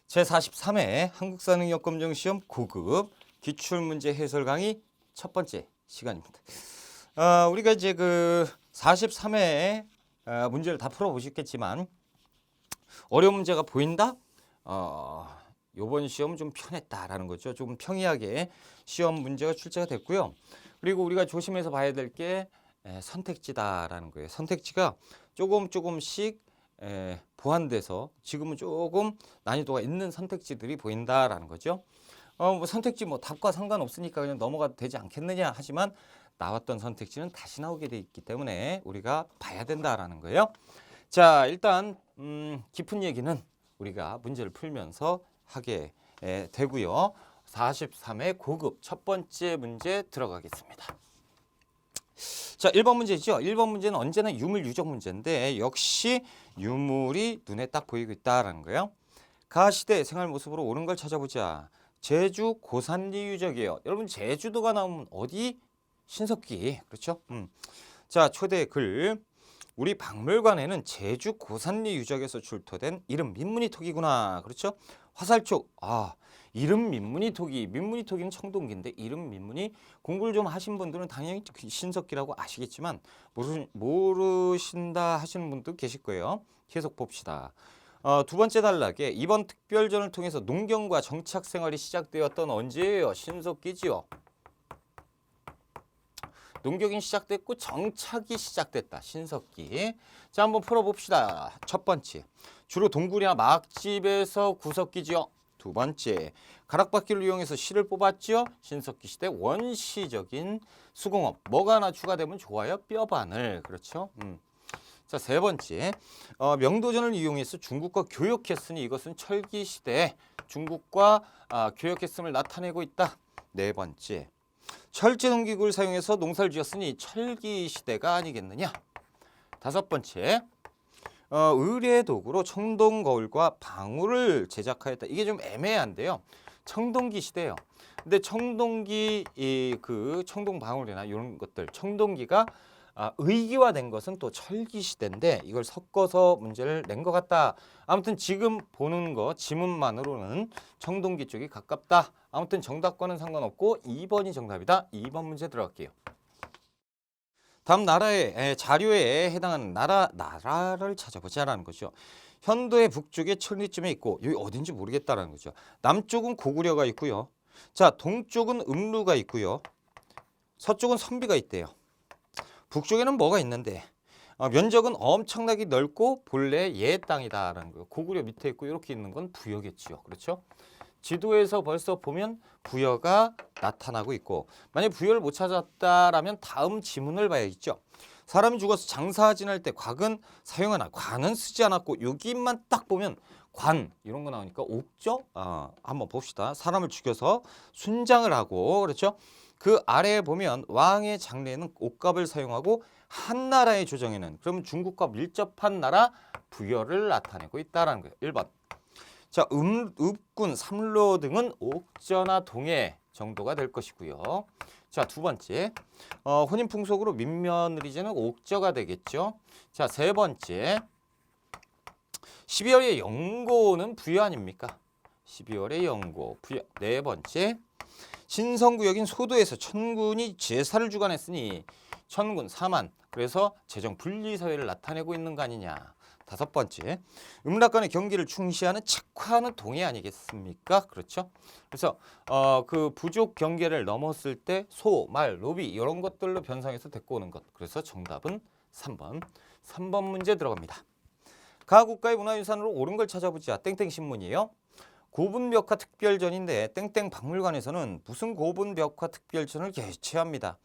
제43회 한국사능력검정시험 9급 기출문제 해설 강의 첫 번째 시간입니다. 우리가 이제 그 43회 문제를 다 풀어보셨겠지만 어려운 문제가 보인다? 요번 시험은 좀 편했다라는 거죠. 좀 평이하게 시험 문제가 출제가 됐고요. 그리고 우리가 조심해서 봐야 될 게 선택지다라는 거예요. 선택지가 조금씩 보완돼서 지금은 조금 난이도가 있는 선택지들이 보인다라는 거죠. 뭐 선택지 뭐 답과 상관없으니까 그냥 넘어가도 되지 않겠느냐 하지만 나왔던 선택지는 다시 나오게 돼 있기 때문에 우리가 봐야 된다라는 거예요. 자, 일단 깊은 얘기는 우리가 문제를 풀면서 하게 되고요. 43회 고급 첫 번째 문제 들어가겠습니다. 자, 1번 문제죠. 1번 문제는 언제나 유물 유적 문제인데 역시 유물이 눈에 딱 보이고 있다라는 거예요. 가시대 생활 모습으로 옳은 걸 찾아보자. 제주 고산리 유적이에요. 여러분 제주도가 나오면 어디? 신석기. 그렇죠? 자, 초대 글. 우리 박물관에는 제주 고산리 유적에서 출토된 이름 민무늬토기구나. 그렇죠? 화살촉. 이름 민무늬토기. 민무늬토기는 청동기인데 이름 민무늬 공부를 좀 하신 분들은 당연히 신석기라고 아시겠지만 모르신다 하시는 분도 계실 거예요. 계속 봅시다. 두 번째 단락에 이번 특별전을 통해서 농경과 정착 생활이 시작되었던 언제예요? 신석기지요. 농경이 시작됐고 정착이 시작됐다. 신석기. 자, 한번 풀어봅시다. 첫 번째, 주로 동굴이나 막집에서 구석기지요. 두 번째, 가락바퀴를 이용해서 실을 뽑았죠. 신석기 시대 원시적인 수공업. 뭐가 하나 추가되면 좋아요? 뼈바늘. 그렇죠? 자, 세 번째, 명도전을 이용해서 중국과 교역했으니 이것은 철기 시대에 중국과 교역했음을 나타내고 있다. 네 번째, 철제농기구를 사용해서 농사를 지었으니 철기 시대가 아니겠느냐. 다섯 번째, 의뢰도구로 청동거울과 방울을 제작하였다. 이게 좀 애매한데요. 청동기 시대예요. 근데 청동기 그 청동방울이나 이런 것들, 청동기가 의기화된 것은 또 철기 시대인데 이걸 섞어서 문제를 낸 것 같다. 아무튼 지금 보는 거 지문만으로는 청동기 쪽이 가깝다. 아무튼 정답과는 상관없고 2번이 정답이다. 2번 문제 들어갈게요. 다음 나라의 자료에 해당하는 나라를 찾아보자라는 거죠. 현도의 북쪽에 천리쯤에 있고 여기 어딘지 모르겠다라는 거죠. 남쪽은 고구려가 있고요. 자, 동쪽은 음루가 있고요. 서쪽은 선비가 있대요. 북쪽에는 뭐가 있는데 면적은 엄청나게 넓고 본래 얘 땅이다라는 거예요. 고구려 밑에 있고 이렇게 있는 건 부여겠지요. 그렇죠? 지도에서 벌써 보면 부여가 나타나고 있고 만약 부여를 못 찾았다라면 다음 지문을 봐야겠죠. 사람이 죽어서 장사 지낼 때 곽은 사용하나 관은 쓰지 않았고 여기만 딱 보면 관 이런 거 나오니까 옥죠? 한번 봅시다. 사람을 죽여서 순장을 하고 그렇죠? 그 아래에 보면 왕의 장례에는 옷값을 사용하고 한 나라의 조정에는 그러면 중국과 밀접한 나라 부여를 나타내고 있다는 거예요. 1번. 자, 읍군, 삼로 등은 옥저나 동해 정도가 될 것이고요. 자, 두 번째, 혼인 풍속으로 민며느리제는 옥저가 되겠죠. 자, 세 번째, 12월의 영고는 부여 아닙니까? 12월의 영고, 부여. 네 번째, 신성구역인 소도에서 천군이 제사를 주관했으니 천군, 사만, 그래서 재정 분리사회를 나타내고 있는 거 아니냐. 다섯 번째, 음락간의 경기를 충시하는 책화하는 동해 아니겠습니까? 그렇죠? 그래서 그 부족 경계를 넘었을 때 소, 말, 노비 이런 것들로 변상해서 데리고 오는 것. 그래서 정답은 3번. 3번 문제 들어갑니다. 가 국가의 문화유산으로 옳은 걸 찾아보자. 땡땡 신문이에요. 고분벽화 특별전인데 땡땡 박물관에서는 무슨 고분벽화 특별전을 개최합니다.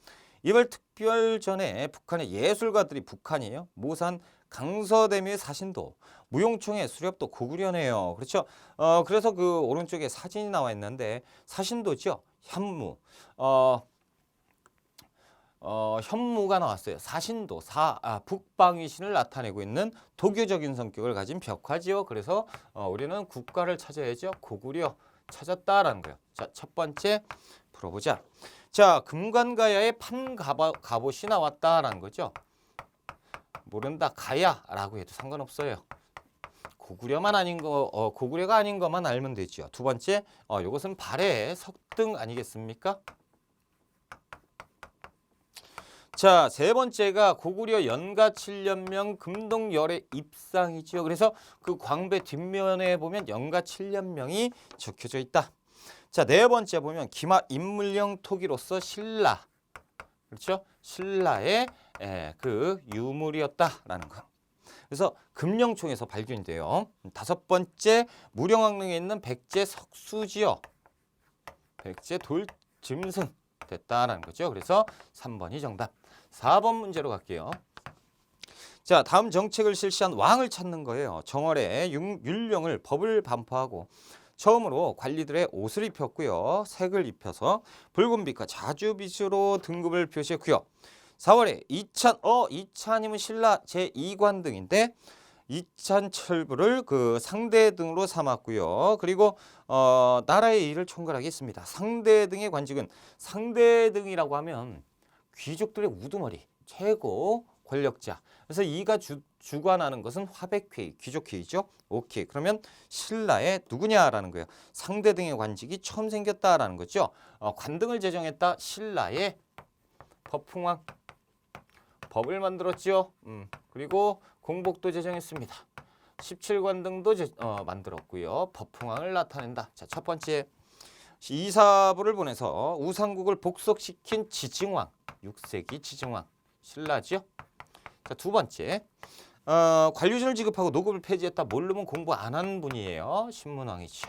이번 특별전에 북한의 예술가들이 북한이에요. 모산 강서대미의 사신도, 무용총의 수렵도 고구려네요. 그렇죠? 그래서 그 오른쪽에 사진이 나와 있는데 사신도죠. 현무. 현무가 나왔어요. 사신도, 북방위 신을 나타내고 있는 도교적인 성격을 가진 벽화지요. 그래서 우리는 국가를 찾아야죠. 고구려 찾았다라는 거예요. 자, 첫 번째 풀어보자. 자, 금관가야의 판갑옷이 나왔다라는 거죠. 모른다 가야라고 해도 상관없어요. 고구려만 아닌 거, 고구려가 아닌 것만 알면 되죠. 두 번째, 이것은 발해 석등 아니겠습니까? 자, 세 번째가 고구려 연가 7년명 금동열의 입상이지요. 그래서 그 광배 뒷면에 보면 연가 7년명이 적혀져 있다. 자, 네 번째 보면 기마 인물령 토기로서 신라. 그렇죠? 신라의 그 유물이었다라는 거. 그래서 금령총에서 발견이 돼요. 다섯 번째 무령왕릉에 있는 백제 석수지요. 백제 돌짐승 됐다라는 거죠. 그래서 3번이 정답. 4번 문제로 갈게요. 자, 다음 정책을 실시한 왕을 찾는 거예요. 정월에 율령을 법을 반포하고 처음으로 관리들의 옷을 입혔고요. 색을 입혀서 붉은빛과 자주빛으로 등급을 표시했고요. 4월에 이찬이면 신라 제2관 등인데 이찬철부를 그 상대 등으로 삼았고요. 그리고 나라의 일을 총괄하게 했습니다. 상대 등의 관직은 상대 등이라고 하면 귀족들의 우두머리, 최고 권력자. 그래서 이가 주관하는 것은 화백회의, 귀족회의죠. 오케이. 그러면 신라의 누구냐라는 거예요. 상대 등의 관직이 처음 생겼다라는 거죠. 관등을 제정했다. 신라의 법풍왕. 법을 만들었죠. 그리고 공복도 제정했습니다. 17관등도 만들었고요. 법풍왕을 나타낸다. 자, 첫 번째 이사부를 보내서 우상국을 복속시킨 지증왕. 6세기 지증왕 신라죠. 자, 두 번째 관료진을 지급하고 노급을 폐지했다. 모르면 공부 안 하는 분이에요. 신문왕이죠.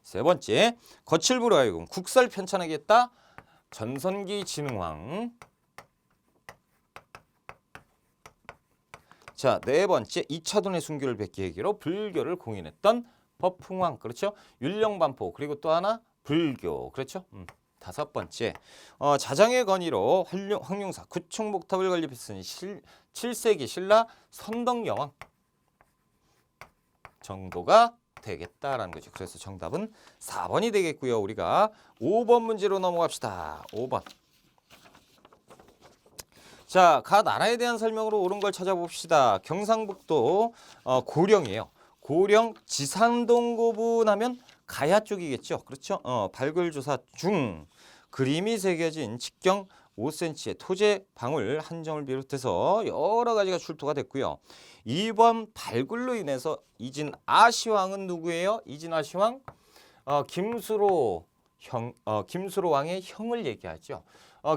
세 번째 거칠부로 하여금 국사를 편찬하게 했다. 전선기 진흥왕. 자, 네 번째 이차돈의 순교를 뵙기 계기로 불교를 공인했던 법풍왕. 그렇죠? 율령반포. 그리고 또 하나 불교. 그렇죠? 다섯 번째 자장의 건의로 황룡사 구총목탑을 건립했으니 7세기 신라 선덕여왕 정도가 되겠다라는 거죠. 그래서 정답은 4번이 되겠고요. 우리가 5번 문제로 넘어갑시다. 5번. 자, 각 나라에 대한 설명으로 옳은 걸 찾아봅시다. 경상북도 고령이에요. 고령 지산동고분 하면 가야 쪽이겠죠. 그렇죠? 발굴조사 중 그림이 새겨진 직경 5cm의 토제 방울 한 점을 비롯해서 여러 가지가 출토가 됐고요. 2번 발굴로 인해서 이진 아시왕은 누구예요? 이진 아시왕 김수로 왕의 형을 얘기하죠.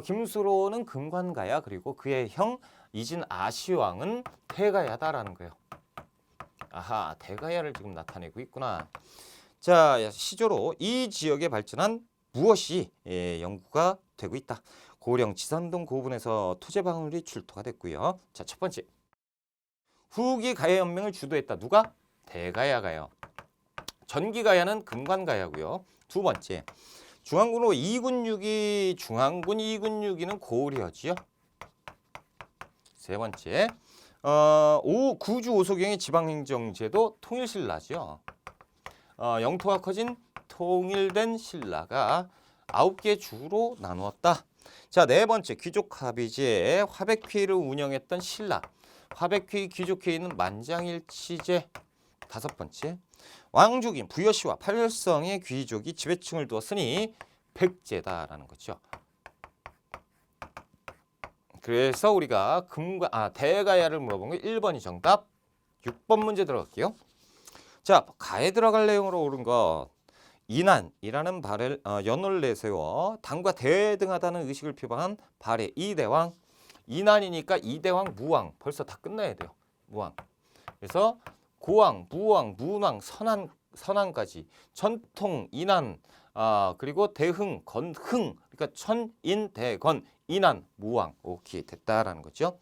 김수로는 금관가야. 그리고 그의 형 이진 아시왕은 대가야다라는 거예요. 아하, 대가야를 지금 나타내고 있구나. 자, 시조로 이 지역에 발전한 무엇이 연구가 되고 있다. 고령 지산동 고분에서 토제방울이 출토가 됐고요. 자, 첫 번째 후기 가야연맹을 주도했다. 누가? 대가야가요. 전기가야는 금관가야고요. 두 번째 중앙군으로 2군 6위 중앙군 2군 6위는 고려지요. 세 번째 구주 오소경의 지방행정제도 통일신라죠. 영토가 커진 통일된 신라가 9개 주로 나누었다. 자, 네 번째 귀족합의제에 화백회의를 운영했던 신라. 화백회의 귀족회의는 만장일치제. 다섯 번째 왕족인 부여시와 팔열성의 귀족이 지배층을 두었으니 백제다라는 거죠. 그래서 우리가 대가야를 물어본 게 1번이 정답. 6번 문제 들어갈게요. 자, 가에 들어갈 내용으로 옳은 것. 이난이라는 발을 연호를 내세워 당과 대등하다는 의식을 표방한 발의 이대왕. 이난이니까 이대왕 무왕. 벌써 다 끝나야 돼요. 무왕. 그래서 고왕, 무왕, 문왕, 선왕까지 전통 이난 그리고 대흥, 건흥. 그러니까 천인대건 이난 무왕. 오케이, 됐다라는 거죠.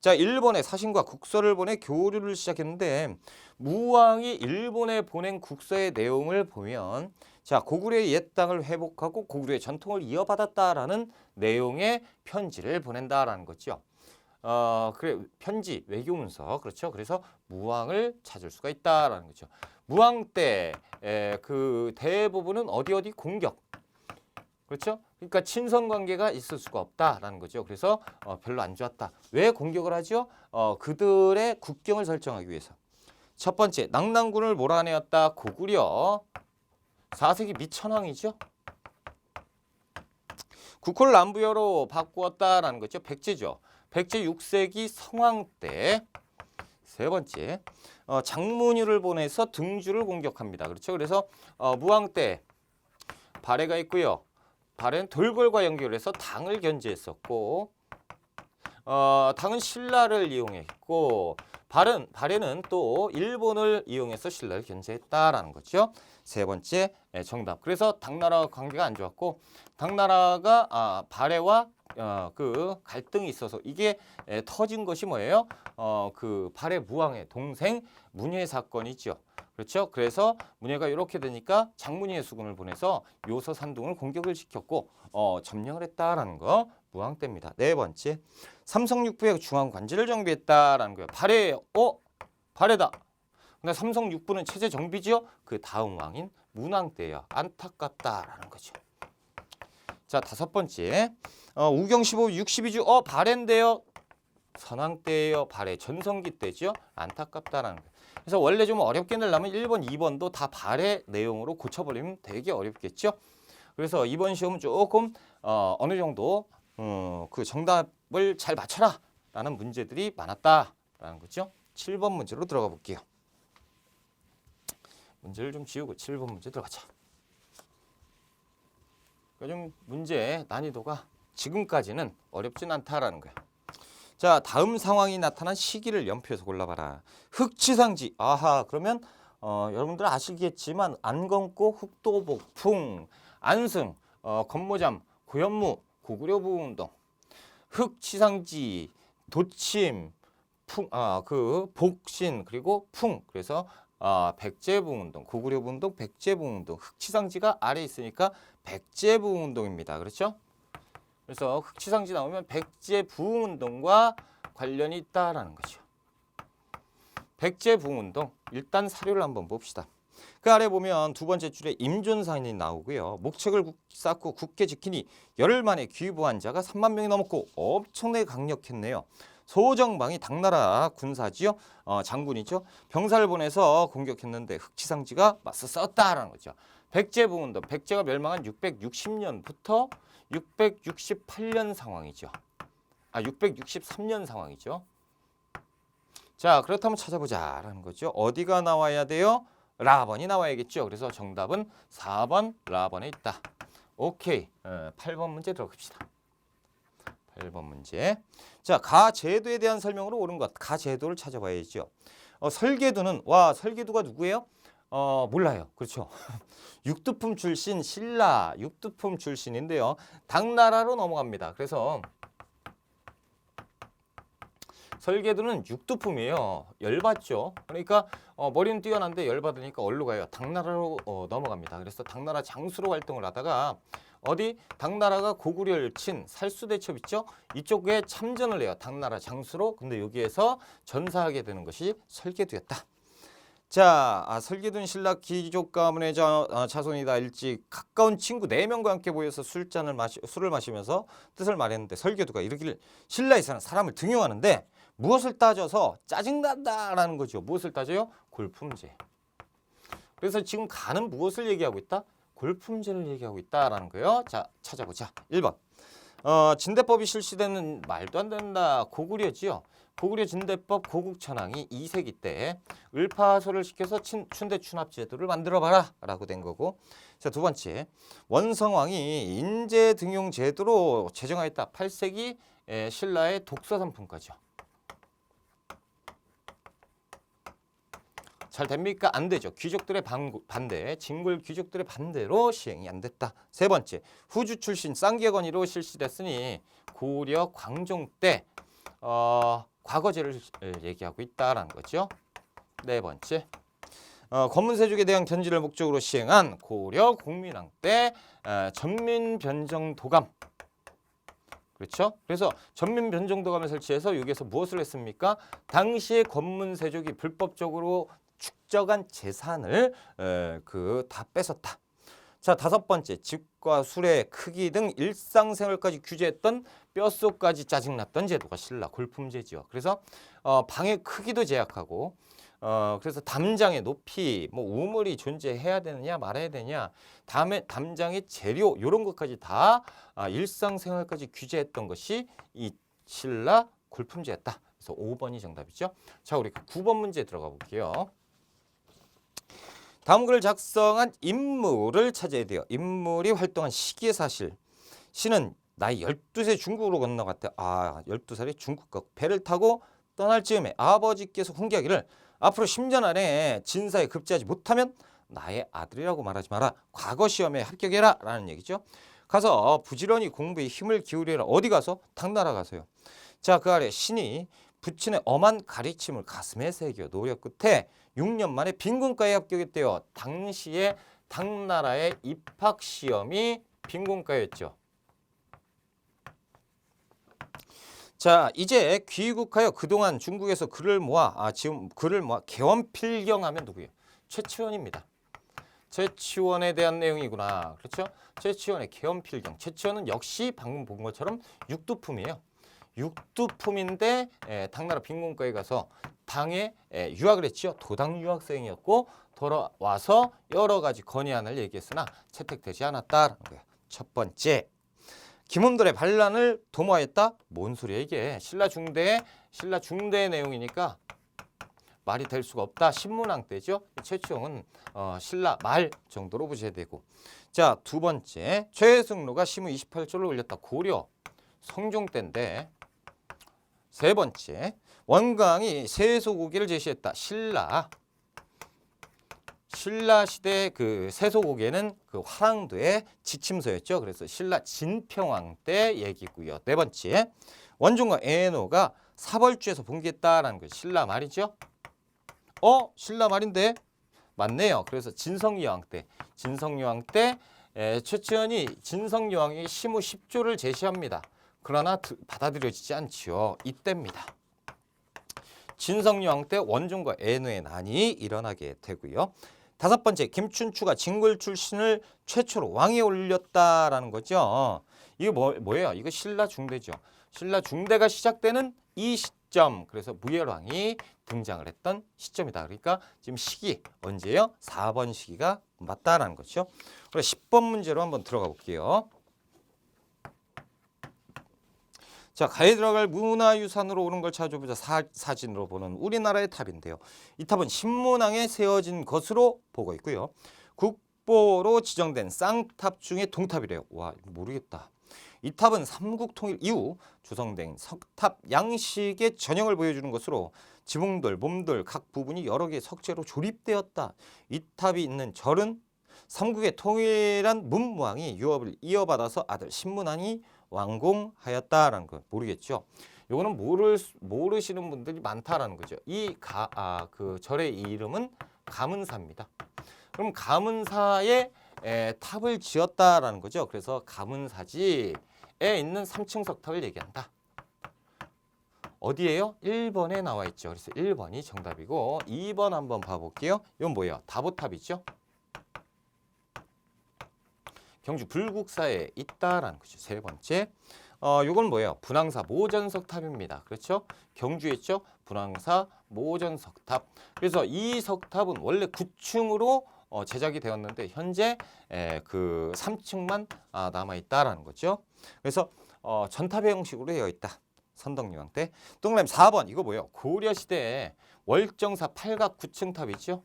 자, 일본에 사신과 국서를 보내 교류를 시작했는데 무왕이 일본에 보낸 국서의 내용을 보면 자, 고구려의 옛 땅을 회복하고 고구려의 전통을 이어받았다라는 내용의 편지를 보낸다라는 거죠. 그래, 편지, 외교문서. 그렇죠. 그래서 무왕을 찾을 수가 있다라는 거죠. 무왕 때 그 대부분은 어디 공격. 그렇죠? 그러니까 친선 관계가 있을 수가 없다라는 거죠. 그래서 별로 안 좋았다. 왜 공격을 하죠? 그들의 국경을 설정하기 위해서. 첫 번째, 낙랑군을 몰아내었다. 고구려. 4세기 밑천황이죠. 국호를 남부여로 바꾸었다라는 거죠. 백제죠. 백제 6세기 성황 때. 세 번째, 장문유를 보내서 등주를 공격합니다. 그렇죠. 그래서 무왕 때 발해가 있고요. 발해는 돌궐과 연결해서 당을 견제했었고, 당은 신라를 이용했고, 발해는 또 일본을 이용해서 신라를 견제했다라는 거죠. 세 번째 정답. 그래서 당나라와 관계가 안 좋았고, 당나라가 발해와 그 갈등이 있어서 이게 터진 것이 뭐예요? 그 발해 무왕의 동생 문예 사건이죠. 그렇죠? 그래서 문예가 이렇게 되니까 장문희의 수군을 보내서 요서 산둥을 공격을 시켰고 점령을 했다라는 거 무왕 때입니다. 네 번째, 삼성육부의 중앙 관제를 정비했다라는 거예요. 발해다. 근데 삼성육부는 체제 정비죠. 그 다음 왕인 문왕 때예요. 안타깝다라는 거죠. 자, 다섯 번째, 우경 15, 62주 발해인데요. 선왕 때예요. 발해 전성기 때죠. 안타깝다라는 거예요. 그래서 원래 좀 어렵게 내려면 1번, 2번도 다 발해 내용으로 고쳐버리면 되게 어렵겠죠. 그래서 이번 시험은 조금 어느 정도 그 정답을 잘 맞춰라 라는 문제들이 많았다라는 거죠. 7번 문제로 들어가 볼게요. 문제를 좀 지우고 7번 문제 들어가자. 그러니까 좀 문제 난이도가 지금까지는 어렵진 않다라는 거야. 자, 다음 상황이 나타난 시기를 연표해서 골라봐라. 흑치상지. 아하, 그러면 여러분들 아시겠지만 안검고, 흑도복, 풍, 안승, 건모잠, 고현무, 고구려 부운동, 흑치상지, 도침, 풍, 그 복신 그리고 풍. 그래서 백제부운동, 고구려 부운동, 백제부운동. 흑치상지가 아래 있으니까 백제부운동입니다. 그렇죠? 그래서 흑치상지 나오면 백제부운동과 관련이 있다라는 거죠. 백제부운동, 일단 사료를 한번 봅시다. 그 아래 보면 두 번째 줄에 임존사인이 나오고요. 목책을 쌓고 굳게 지키니 열흘 만에 귀부한 자가 3만 명이 넘었고 엄청나게 강력했네요. 소정방이 당나라 군사지요. 장군이죠. 병사를 보내서 공격했는데 흑치상지가 맞서 싸웠다라는 거죠. 백제부운동, 백제가 멸망한 660년부터 668년 상황이죠. 663년 상황이죠. 자, 그렇다면 찾아보자라는 거죠. 어디가 나와야 돼요? 라번이 나와야겠죠. 그래서 정답은 4번 라번에 있다. 오케이. 8번 문제 들어갑시다. 8번 문제. 자, 가제도에 대한 설명으로 옳은 것. 가제도를 찾아봐야죠. 설계도는 설계도가 누구예요? 몰라요. 그렇죠. 육두품 출신 신라 육두품 출신인데요. 당나라로 넘어갑니다. 그래서 설계도는 육두품이에요. 열받죠. 그러니까 머리는 뛰어난데 열받으니까 어디로 가요? 당나라로 넘어갑니다. 그래서 당나라 장수로 활동을 하다가 어디 당나라가 고구려를 친 살수대첩 있죠? 이쪽에 참전을 해요. 당나라 장수로. 근데 여기에서 전사하게 되는 것이 설계도였다. 자, 설계도는 신라 귀족 가문의 자손이다. 일찍 가까운 친구 4명과 함께 모여서 술을 마시면서 뜻을 말했는데 설계도가 이르기를 신라에서는 사람을 등용하는데 무엇을 따져서 짜증난다라는 거죠. 무엇을 따져요? 골품제. 그래서 지금 가는 무엇을 얘기하고 있다? 골품제를 얘기하고 있다라는 거예요. 자, 찾아보자. 1번. 진대법이 실시되는 말도 안 된다. 고구려지요. 고구려 진대법 고국천왕이 2세기 때 을파소를 시켜서 춘대 춘합제도를 만들어봐라 라고 된 거고. 자, 두 번째, 원성왕이 인재 등용 제도로 제정하였다. 8세기 신라의 독서산품까지요. 잘 됩니까? 안 되죠. 귀족들의 반대, 진골 귀족들의 반대로 시행이 안 됐다. 세 번째, 후주 출신 쌍계건의로 실시됐으니 고려 광종 때 과거제를 얘기하고 있다라는 거죠. 네 번째, 권문세족에 대한 견지를 목적으로 시행한 고려 공민왕 때 전민변정도감. 그렇죠? 그래서 전민변정도감을 설치해서 여기에서 무엇을 했습니까? 당시에 권문세족이 불법적으로 축적한 재산을 다 뺏었다. 자, 다섯 번째, 집과 술의 크기 등 일상생활까지 규제했던 뼛속까지 짜증났던 제도가 신라 골품제지요. 그래서 방의 크기도 제약하고 그래서 담장의 높이, 뭐 우물이 존재해야 되느냐 말아야 되냐, 다음에 담장의 재료 이런 것까지 다 일상생활까지 규제했던 것이 이 신라 골품제였다. 그래서 5번이 정답이죠. 자, 우리 9번 문제 들어가 볼게요. 다음 글을 작성한 인물을 찾아야 돼요. 인물이 활동한 시기의 사실. 시는 나이 12세 중국으로 건너갔대. 12살이 중국과 배를 타고 떠날 즈음에 아버지께서 훈계하기를 앞으로 10년 안에 진사에 급제하지 못하면 나의 아들이라고 말하지 마라. 과거 시험에 합격해라 라는 얘기죠. 가서 부지런히 공부에 힘을 기울여라. 어디 가서? 당나라 가서요. 자, 그 아래 신이 부친의 엄한 가르침을 가슴에 새겨 노력 끝에 6년 만에 빈군과에 합격했대요. 당시에 당나라의 입학 시험이 빈군과였죠. 자, 이제 귀국하여 그동안 중국에서 지금 글을 모아 개원필경하면 누구예요? 최치원입니다. 최치원에 대한 내용이구나. 그렇죠? 최치원의 개원필경. 최치원은 역시 방금 본 것처럼 육두품이에요. 육두품인데 당나라 빈군과에 가서 당에 유학을 했죠. 도당 유학생이었고 돌아와서 여러 가지 건의안을 얘기했으나 채택되지 않았다라는 거예요. 첫 번째, 김원들의 반란을 도모하였다. 뭔 소리야 이게? 신라 중대의 내용이니까 말이 될 수가 없다. 신문왕 때죠. 최치원은 신라 말 정도로 보셔야 되고. 자, 두 번째, 최승로가 시무 28조를 올렸다. 고려 성종 때인데. 세 번째, 원광이 세소고기를 제시했다. 신라 시대 그 세소고개는 그 화랑도의 지침서였죠. 그래서 신라 진평왕 때 얘기고요. 네 번째, 원종과 애노가 사벌주에서 봉기했다라는 거 신라 말이죠. 신라 말인데 맞네요. 그래서 진성여왕 때 최치원이 진성여왕이 시무 10조를 제시합니다. 그러나 받아들여지지 않지요. 이때입니다. 진성여왕 때 원종과 애노의 난이 일어나게 되고요. 다섯 번째, 김춘추가 진골 출신을 최초로 왕위에 올렸다라는 거죠. 이거 뭐예요? 이거 신라 중대죠. 신라 중대가 시작되는 이 시점, 그래서 무열왕이 등장을 했던 시점이다. 그러니까 지금 시기 언제예요? 4번 시기가 맞다라는 거죠. 그럼 10번 문제로 한번 들어가 볼게요. 자, 가에 들어갈 문화유산으로 오는 걸 찾아보자. 사진으로 보는 우리나라의 탑인데요. 이 탑은 신문왕에 세워진 것으로 보고 있고요. 국보로 지정된 쌍탑 중에 동탑이래요. 와, 이거 모르겠다. 이 탑은 삼국 통일 이후 조성된 석탑 양식의 전형을 보여주는 것으로 지붕돌, 몸돌 각 부분이 여러 개의 석재로 조립되었다. 이 탑이 있는 절은 삼국의 통일한 문무왕이 유업을 이어받아서 아들 신문왕이 완공하였다라는 거 모르겠죠. 요거는 모르시는 분들이 많다라는 거죠. 그 절의 이름은 가문사입니다. 그럼 가문사에 탑을 지었다라는 거죠. 그래서 가문사지에 있는 3층 석탑을 얘기한다. 어디예요? 1번에 나와 있죠. 그래서 1번이 정답이고 2번 한번 봐볼게요. 이건 뭐예요? 다보탑이죠. 경주 불국사에 있다라는 거죠. 세 번째, 요건 뭐예요? 분황사 모전석탑입니다. 그렇죠? 경주에 있죠? 분황사 모전석탑. 그래서 이 석탑은 원래 9층으로 제작이 되었는데 현재 그 3층만 남아 있다라는 거죠. 그래서 전탑의 형식으로 되어 있다. 선덕여왕 때. 동그라미 4번 이거 뭐예요? 고려 시대에 월정사 팔각 9층 탑이죠.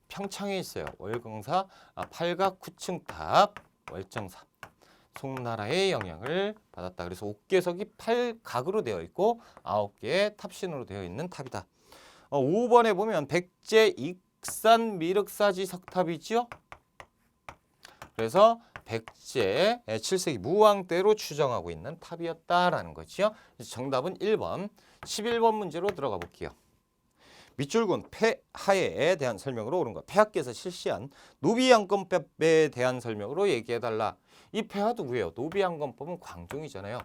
평창에 있어요. 월정사 팔각 9층 탑. 월정사 송나라의 영향을 받았다. 그래서 옥계석이 8각으로 되어 있고 9개의 탑신으로 되어 있는 탑이다. 5번에 보면 백제 익산 미륵사지 석탑이죠. 그래서 백제 7세기 무왕 때로 추정하고 있는 탑이었다라는 거죠. 정답은 1번. 11번 문제로 들어가 볼게요. 밑줄군 폐하에 대한 설명으로 옳은 거. 폐하께서 실시한 노비양권법에 대한 설명으로 얘기해달라. 이 폐하 누구예요? 노비양권법은 광종이잖아요.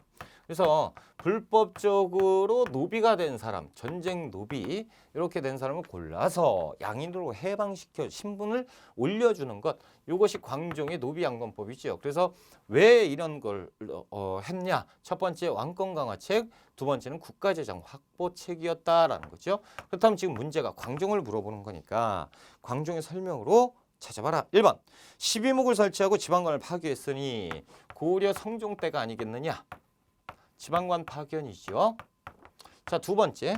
그래서 불법적으로 노비가 된 사람, 전쟁 노비 이렇게 된 사람을 골라서 양인으로 해방시켜 신분을 올려주는 것, 이것이 광종의 노비양건법이죠. 그래서 왜 이런 걸 했냐? 첫 번째 왕권 강화책, 두 번째는 국가재정 확보책이었다라는 거죠. 그렇다면 지금 문제가 광종을 물어보는 거니까 광종의 설명으로 찾아봐라. 1번 12목을 설치하고 지방관을 파괴했으니 고려 성종 때가 아니겠느냐. 지방관 파견이죠. 자, 두 번째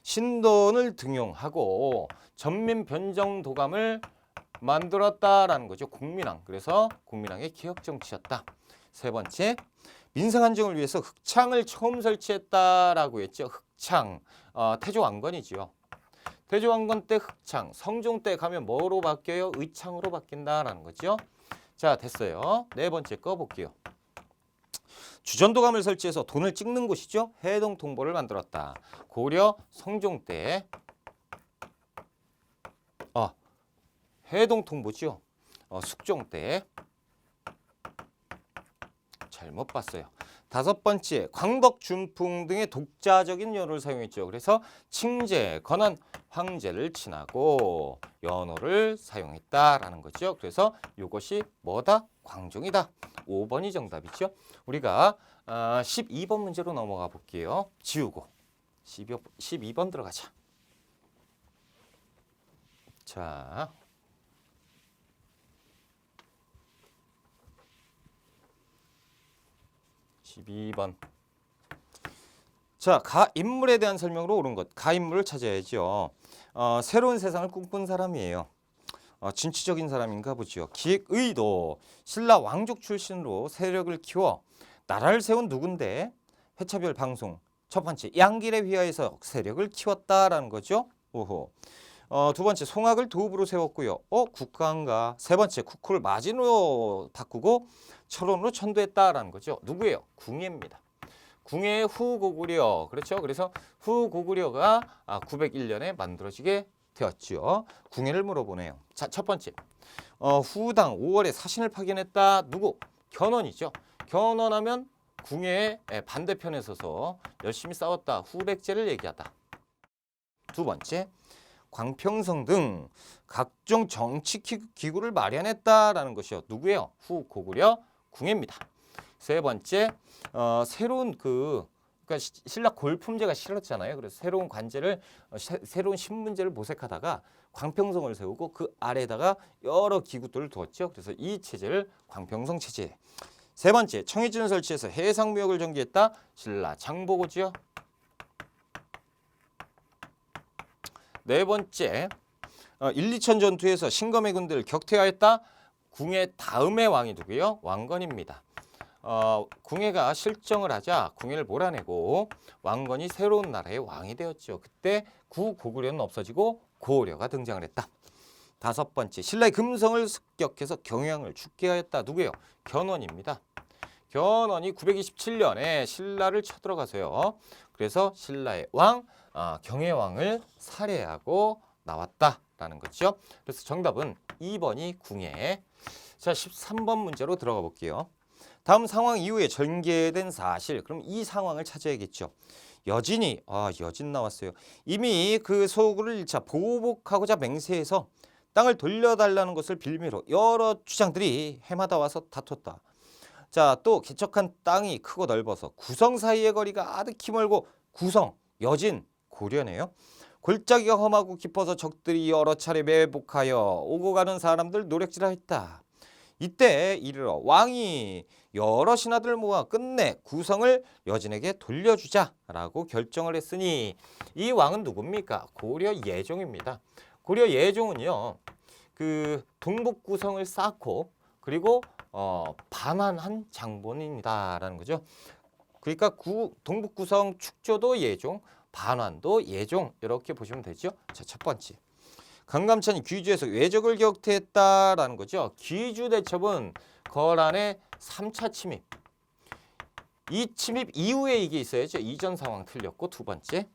신돈을 등용하고 전민 변정 도감을 만들었다라는 거죠. 국민왕. 그래서 국민왕의 개혁 정치였다. 세 번째 민생 안정을 위해서 흑창을 처음 설치했다라고 했죠. 흑창 태조 왕건이지요. 태조 왕건 때 흑창, 성종 때 가면 뭐로 바뀌어요? 의창으로 바뀐다라는 거죠. 자, 됐어요. 네 번째 거 볼게요. 주전도감을 설치해서 돈을 찍는 곳이죠. 해동통보를 만들었다. 고려 성종 때 해동통보죠. 숙종 때 잘못 봤어요. 다섯 번째 광덕 준풍 등의 독자적인 연호를 사용했죠. 그래서 칭제, 건한, 황제를 친하고 연호를 사용했다라는 거죠. 그래서 이것이 뭐다? 광종이다. 5번이 정답이죠. 우리가 12번 문제로 넘어가 볼게요. 지우고 12번 들어가자. 자, (12번) 자, 가인물에 대한 설명으로 옳은 것. 가인물을 찾아야죠. 새로운 세상을 꿈꾼 사람이에요. 진취적인 사람인가 보죠. 기획의도 신라 왕족 출신으로 세력을 키워 나라를 세운 누군데 회차별 방송 첫 번째 양길에 휘하에서 세력을 키웠다라는 거죠. 오호. 두 번째 송악을 도읍으로 세웠고요. 국가인가. 세 번째 국호를 마진으로 바꾸고 철원으로 천도했다라는 거죠. 누구예요? 궁예입니다. 궁예의 후고구려. 그렇죠. 그래서 후고구려가 901년에 만들어지게 되었죠. 궁예를 물어보네요. 자, 첫 번째 후당 5월에 사신을 파견했다. 누구? 견훤이죠. 견훤하면 궁예의 반대편에 서서 열심히 싸웠다. 후백제를 얘기하다. 두 번째 광평성 등 각종 정치 기구를 마련했다라는 것이요. 누구예요? 후고구려 궁예입니다. 세 번째 새로운 그러니까 신라 골품제가 싫었잖아요. 그래서 새로운 관제를 새로운 신문제를 모색하다가 광평성을 세우고 그 아래에다가 여러 기구들을 두었죠. 그래서 이 체제를 광평성 체제. 세 번째 청해진을 설치해서 해상무역을 전개했다. 신라 장보고지요. 네 번째 1, 2천 전투에서 신검의 군대를 격퇴하였다. 궁예 다음의 왕이 누구예요? 왕건입니다. 궁예가 실정을 하자 궁예를 몰아내고 왕건이 새로운 나라의 왕이 되었죠. 그때 구고구려는 없어지고 고려가 등장을 했다. 다섯 번째 신라의 금성을 습격해서 경양을 죽게 하였다. 누구예요? 견훤입니다. 견훤이 927년에 신라를 쳐들어가서요. 그래서 신라의 왕 경혜왕을 살해하고 나왔다라는 거죠. 그래서 정답은 2번이 궁예. 자, 13번 문제로 들어가 볼게요. 다음 상황 이후에 전개된 사실. 그럼 이 상황을 찾아야겠죠. 여진이 여진 나왔어요. 이미 그 소구를 1차 보복하고자 맹세해서 땅을 돌려달라는 것을 빌미로 여러 주장들이 해마다 와서 다퉜다. 자, 또 개척한 땅이 크고 넓어서 구성 사이의 거리가 아득히 멀고 구성, 여진, 고려네요. 골짜기가 험하고 깊어서 적들이 여러 차례 매복하여 오고 가는 사람들 노략질하였다. 이때 이르러 왕이 여러 신하들을 모아 끝내 구성을 여진에게 돌려주자라고 결정을 했으니 이 왕은 누굽니까? 고려 예종입니다. 고려 예종은요, 그 동북 구성을 쌓고 그리고 반환한 장본인이다라는 거죠. 그러니까 동북 구성 축조도 예종, 반환도 예종 이렇게 보시면 되죠. 자, 첫 번째 강감찬이 귀주에서 외적을 격퇴했다라는 거죠. 귀주 대첩은 거란의 3차 침입. 이 침입 이후에 이게 있어야죠. 이전 상황 틀렸고. 두 번째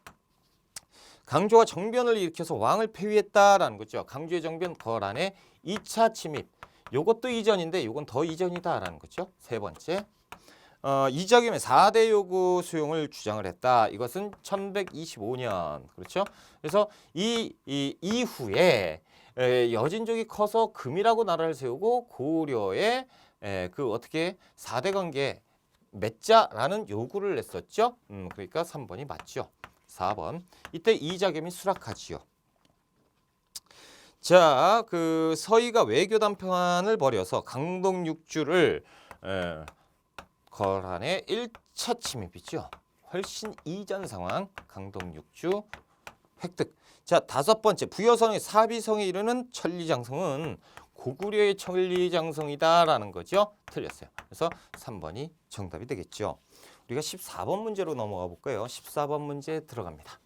강조가 정변을 일으켜서 왕을 폐위했다라는 거죠. 강조의 정변 거란의 2차 침입. 요것도 이전인데 요건 더 이전이다라는 거죠. 세 번째 이자겸의 4대 요구 수용을 주장을 했다. 이것은 1125년. 그렇죠? 그래서 이 이후에 여진족이 커서 금이라고 나라를 세우고 고려에 그 어떻게 4대 관계 맺자라는 요구를 냈었죠. 그러니까 3번이 맞죠. 4번. 이때 이자겸이 수락하지요. 자, 그 서희가 외교 담판을 벌여서 강동 6주를 거란의 1차 침입이죠. 훨씬 이전 상황 강동 6주 획득. 자, 5번째 부여성의 사비성에 이르는 천리장성은 고구려의 천리장성이다라는 거죠. 틀렸어요. 그래서 3번이 정답이 되겠죠. 우리가 14번 문제로 넘어가 볼까요? 14번 문제 들어갑니다.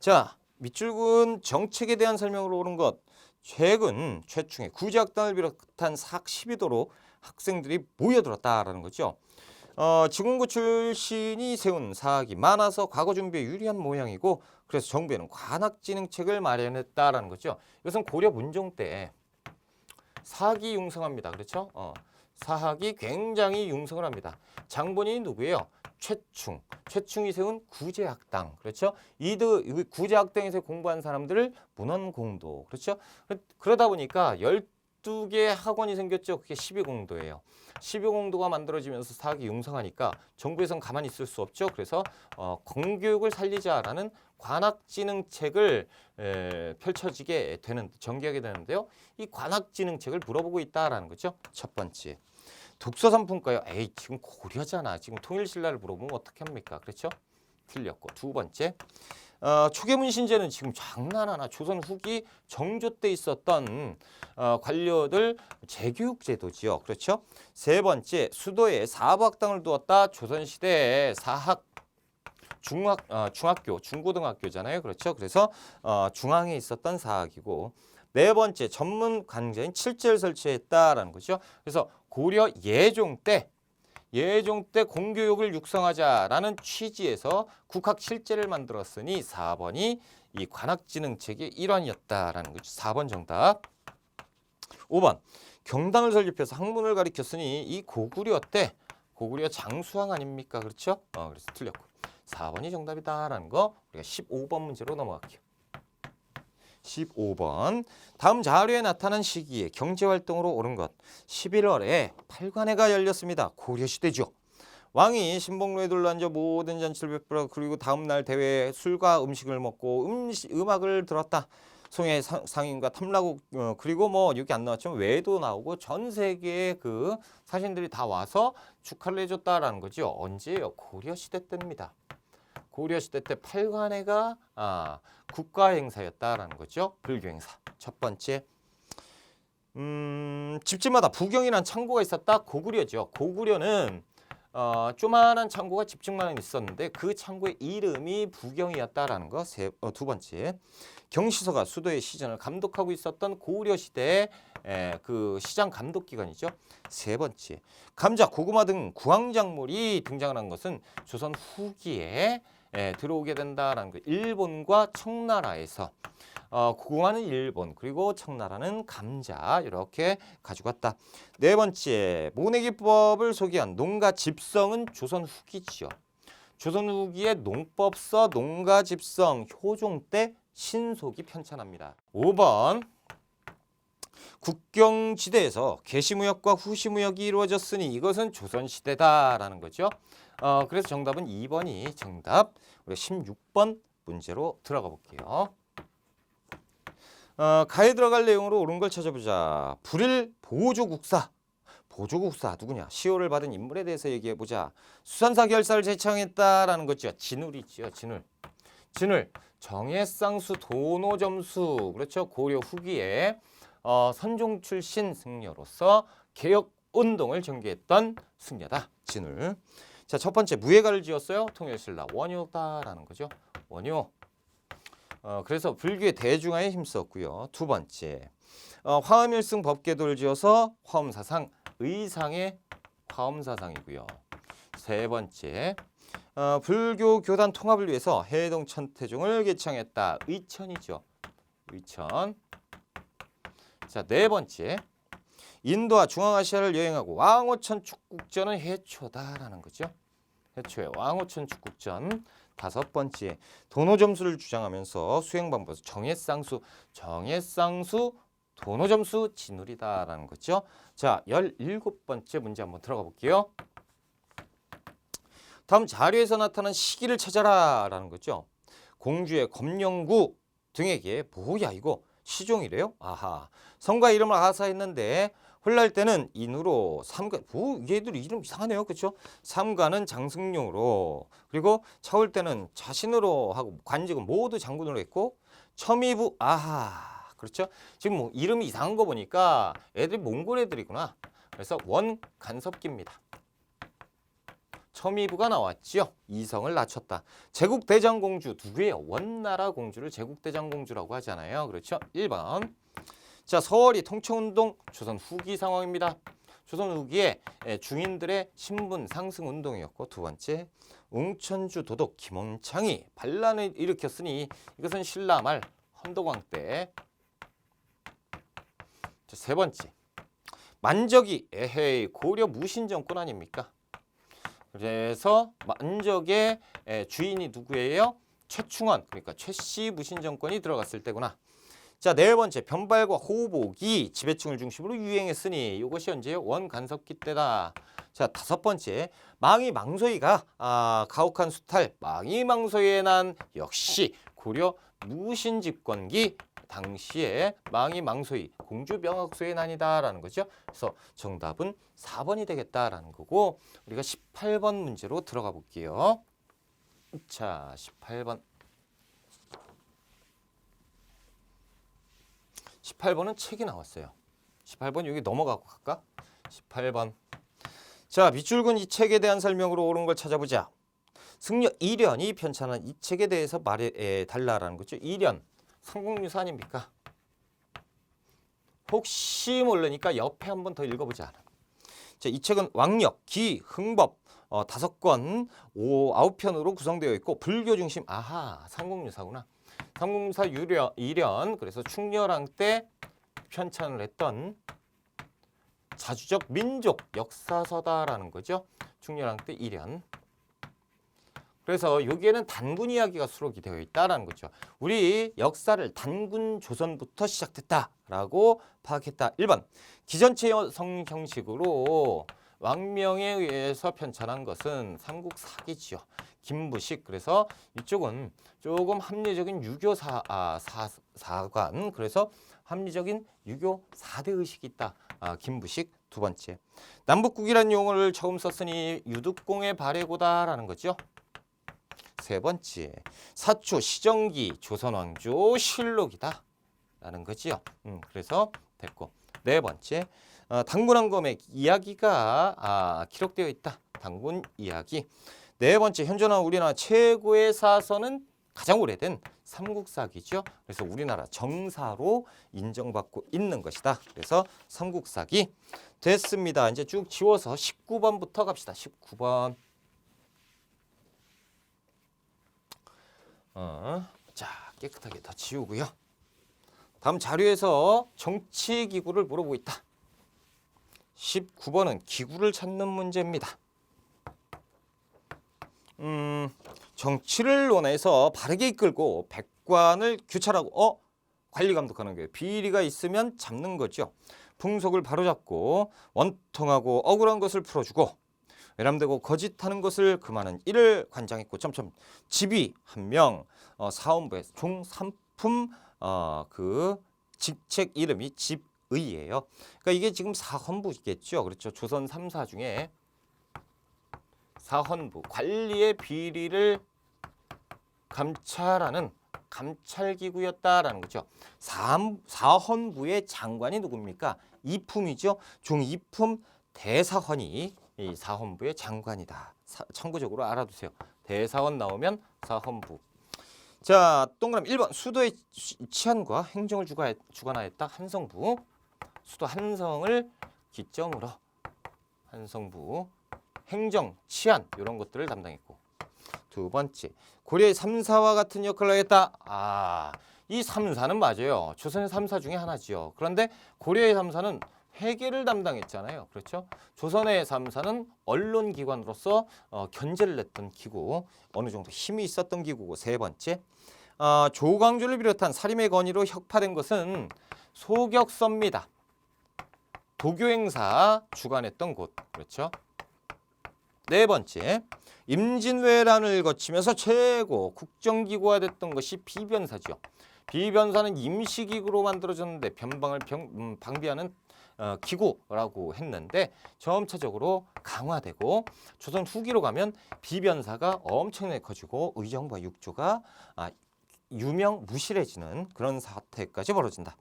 자, 밑줄근 정책에 대한 설명으로 오른 것. 최근 최충의 구제학당을 비롯한 사학 12도로 학생들이 모여들었다라는 거죠. 지공고 출신이 세운 사학이 많아서 과거 준비에 유리한 모양이고 그래서 정부에는 관학진흥책을 마련했다라는 거죠. 이것은 고려 문종 때 사학이 융성합니다. 그렇죠? 사학이 굉장히 융성을 합니다. 장본인이 누구예요? 최충. 최충이 세운 구제학당. 그렇죠? 구제학당에서 공부한 사람들을 문헌공도. 그렇죠? 그러다 보니까 12개의 학원이 생겼죠. 그게 12공도예요. 12공도가 만들어지면서 사학이 융성하니까 정부에선 가만히 있을 수 없죠. 그래서 공교육을 살리자라는 관학진흥책을 펼쳐지게 되는 전개하게 되는데요. 이 관학진흥책을 물어보고 있다라는 거죠. 첫 번째. 독서상품가요? 에이, 지금 고려잖아. 지금 통일신라를 물어보면 어떻게 합니까? 그렇죠? 틀렸고. 두 번째. 초계문신제는 지금 장난하나 조선 후기 정조 때 있었던 관료들 재교육 제도지요. 그렇죠? 세 번째. 수도에 사부학당을 두었다. 조선시대 사학 중학교, 중고등학교잖아요. 그렇죠? 그래서 중앙에 있었던 사학이고 네 번째 전문 관자인 칠제를 설치했다라는 거죠. 그래서 고려 예종 때 공교육을 육성하자라는 취지에서 국학 칠제를 만들었으니 4번이 이 관학진흥책의 일환이었다라는 거죠. 4번 정답. 5번 경당을 설립해서 학문을 가리켰으니 이 고구려 때 고구려 장수왕 아닙니까? 그렇죠? 그래서 틀렸고 4번이 정답이다라는 거 우리가 15번 문제로 넘어갈게요. 15번. 다음 자료에 나타난 시기에 경제활동으로 옳은 것. 11월에 팔관회가 열렸습니다. 고려시대죠. 왕이 신봉로에 둘러앉아 모든 잔치를 베풀어 그리고 다음날 대회에 술과 음식을 먹고 음악을 들었다. 송해 상인과 탐라국 그리고 뭐 여기 안 나왔지만 외도 나오고 전 세계의 그 사신들이 다 와서 축하를 해줬다라는 거죠. 언제예요? 고려시대 때입니다. 고려시대 때 팔관회가 국가 행사였다라는 거죠. 불교 행사. 첫 번째. 집집마다 부경이라는 창고가 있었다. 고구려죠. 고구려는 조만한 창고가 집집마다 있었는데 그 창고의 이름이 부경이었다라는 거. 두 번째. 경시서가 수도의 시전을 감독하고 있었던 고려시대의 그 시장 감독 기관이죠. 세 번째. 감자, 고구마 등 구황작물이 등장을 한 것은 조선 후기에 들어오게 된다라는 거. 일본과 청나라에서 고구마는 일본 그리고 청나라는 감자 이렇게 가지고 왔다. 네 번째. 모내기법을 소개한 농가집성은 조선 후기지요. 조선 후기의 농법서, 농가집성, 효종 때 신속이 편찬합니다. 5번. 국경지대에서 개시무역과 후시무역이 이루어졌으니 이것은 조선시대다라는 거죠. 그래서 정답은 2번이 정답. 우리가 16번 문제로 들어가 볼게요. 가에 들어갈 내용으로 옳은 걸 찾아보자. 불일 보조국사. 보조국사 누구냐? 시호를 받은 인물에 대해서 얘기해보자. 수산사 결사를 제창했다라는 거죠. 진울이지요. 진울. 정해쌍수 도노점수. 그렇죠. 고려 후기에 선종 출신 승려로서 개혁운동을 전개했던 승려다. 진울. 자, 첫 번째 무예가를 지었어요. 통일신라 원효다라는 거죠. 원효. 그래서 불교의 대중화에 힘썼고요. 두 번째. 화엄일승 법계도를 지어서 화엄사상 의상의 화엄사상이고요. 세 번째. 불교 교단 통합을 위해서 해동 천태종을 개창했다. 의천이죠. 의천. 자, 네 번째. 인도와 중앙아시아를 여행하고 왕호천 축국전은 해초다라는 거죠. 해초의 왕호천 축국전. 다섯 번째, 도노 점수를 주장하면서 수행 방법 정해쌍수 도노 점수 진울이다라는 거죠. 자, 17번째 문제 한번 들어가 볼게요. 다음 자료에서 나타난 시기를 찾아라라는 거죠. 공주의 검령구 등에게 뭐야 이거 시종이래요? 아하. 성과 이름을 하사했는데 홀날 때는 인으로 삼가 얘들 이름 이상하네요. 그렇죠? 삼가는 장승용으로 그리고 차올 때는 자신으로 하고 관직은 모두 장군으로 했고 첨이부 아하. 그렇죠? 지금 뭐 이름이 이상한 거 보니까 애들이 몽골 애들이구나. 그래서 원간섭기입니다. 첨이부가 나왔죠. 이성을 낮췄다. 제국대장공주 누구예요? 원나라 공주를 제국대장공주라고 하잖아요. 그렇죠? 1번. 자, 서월이 통치운동 조선 후기 상황입니다. 조선 후기에 중인들의 신분 상승 운동이었고 두 번째 웅천주 도독 김원창이 반란을 일으켰으니 이것은 신라 말 헌덕왕 때. 자, 세 번째 만적이 에헤이 고려 무신정권 아닙니까? 그래서 만적의 주인이 누구예요? 최충원 그러니까 최씨 무신정권이 들어갔을 때구나. 자, 네 번째 변발과 호복이 지배층을 중심으로 유행했으니 이것이 언제요? 원간섭기 때다. 자, 다섯 번째 망이 망소이가 가혹한 수탈 망이 망소이에 난 역시 고려 무신집권기 당시에 망이 망소이 공주병학소의 난이다라는 거죠. 그래서 정답은 4번이 되겠다라는 거고 우리가 18번 문제로 들어가 볼게요. 자, 18번. 18번은 책이 나왔어요. 18번 여기 넘어가고 갈까? 18번. 자, 밑줄근 이 책에 대한 설명으로 옳은 걸 찾아보자. 승려 이련이 편찬한 이 책에 대해서 말해 달라라는 거죠. 이련. 삼국유사 아닙니까? 혹시 모르니까 옆에 한번 더 읽어보자. 자, 이 책은 왕력, 기, 흥법 5권 9편으로 구성되어 있고 불교 중심 아하 삼국유사구나. 삼국유사 이련 그래서 충렬왕 때 편찬을 했던 자주적 민족 역사서다라는 거죠. 충렬왕 때 이련. 그래서 여기에는 단군 이야기가 수록이 되어 있다라는 거죠. 우리 역사를 단군 조선부터 시작됐다라고 파악했다. 1번 기전체성 형식으로 왕명에 의해서 편찬한 것은 삼국사기지요. 김부식 그래서 이쪽은 조금 합리적인 유교 사관 그래서 합리적인 유교 4대 의식이 있다. 김부식 두 번째 남북국이라는 용어를 처음 썼으니 유득공의 발해고다라는 거죠. 세 번째 사초 시정기 조선왕조 실록이다 라는 거지요. 그래서 됐고 네 번째 당군왕검의 이야기가 기록되어 있다. 당군 이야기. 네 번째 현존한 우리나라 최고의 사서는 가장 오래된 삼국사기죠. 그래서 우리나라 정사로 인정받고 있는 것이다. 그래서 삼국사기 됐습니다. 이제 쭉 지워서 19번부터 갑시다. 19번. 자, 깨끗하게 다 지우고요. 다음 자료에서 정치기구를 물어보고 있다. 19번은 기구를 찾는 문제입니다. 정치를 논해서 바르게 이끌고 백관을 규찰하고 관리 감독하는 거예요. 비리가 있으면 잡는 거죠. 풍속을 바로잡고 원통하고 억울한 것을 풀어주고 외람되고 거짓하는 것을 금하는 이를 관장했고 집이 한 명 사원부의 총 3품 그 직책 이름이 집의예요. 그러니까 이게 지금 사헌부겠죠. 그렇죠. 조선 3사 중에 사헌부 관리의 비리를 감찰하는 감찰기구였다라는 거죠. 사헌부의 장관이 누굽니까? 이품이죠. 중2품 대사헌이 이 사헌부의 장관이다. 참고적으로 알아두세요. 대사헌 나오면 사헌부. 자, 동그라미 1번 수도의 치안과 행정을 주관하였다. 한성부. 수도 한성을 기점으로 한성부 행정, 치안 이런 것들을 담당했고 두 번째 고려의 3사와 같은 역할을 하겠다. 이 3사는 맞아요. 조선의 3사 중에 하나지요. 그런데 고려의 3사는 회계를 담당했잖아요. 그렇죠? 조선의 3사는 언론기관으로서 견제를 냈던 기구, 어느 정도 힘이 있었던 기구고. 세 번째, 조광조를 비롯한 살인의 건의로 혁파된 것은 소격서입니다. 도교행사 주관했던 곳. 그렇죠? 네 번째, 임진왜란을 거치면서 최고 국정기구가 됐던 것이 비변사죠. 비변사는 임시기구로 만들어졌는데 변방을 방비하는 기구라고 했는데 점차적으로 강화되고 조선 후기로 가면 비변사가 엄청나게 커지고 의정부와 육조가 유명무실해지는 그런 사태까지 벌어진다.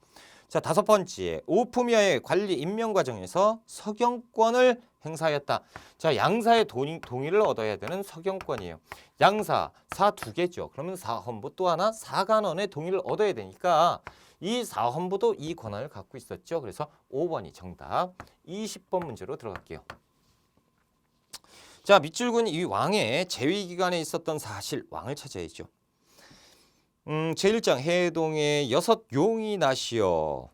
자, 다섯 번째, 오품위의 관리 임명 과정에서 서경권을 행사하였다. 자, 양사의 동의를 얻어야 되는 서경권이에요. 양사, 사 두 개죠. 그러면 사헌부 또 하나 사간원의 동의를 얻어야 되니까 이 사헌부도 이 권한을 갖고 있었죠. 그래서 5번이 정답. 20번 문제로 들어갈게요. 자, 밑줄근 이 왕의 재위 기간에 있었던 사실, 왕을 찾아야죠. 제1장 해동에 6용이 나시어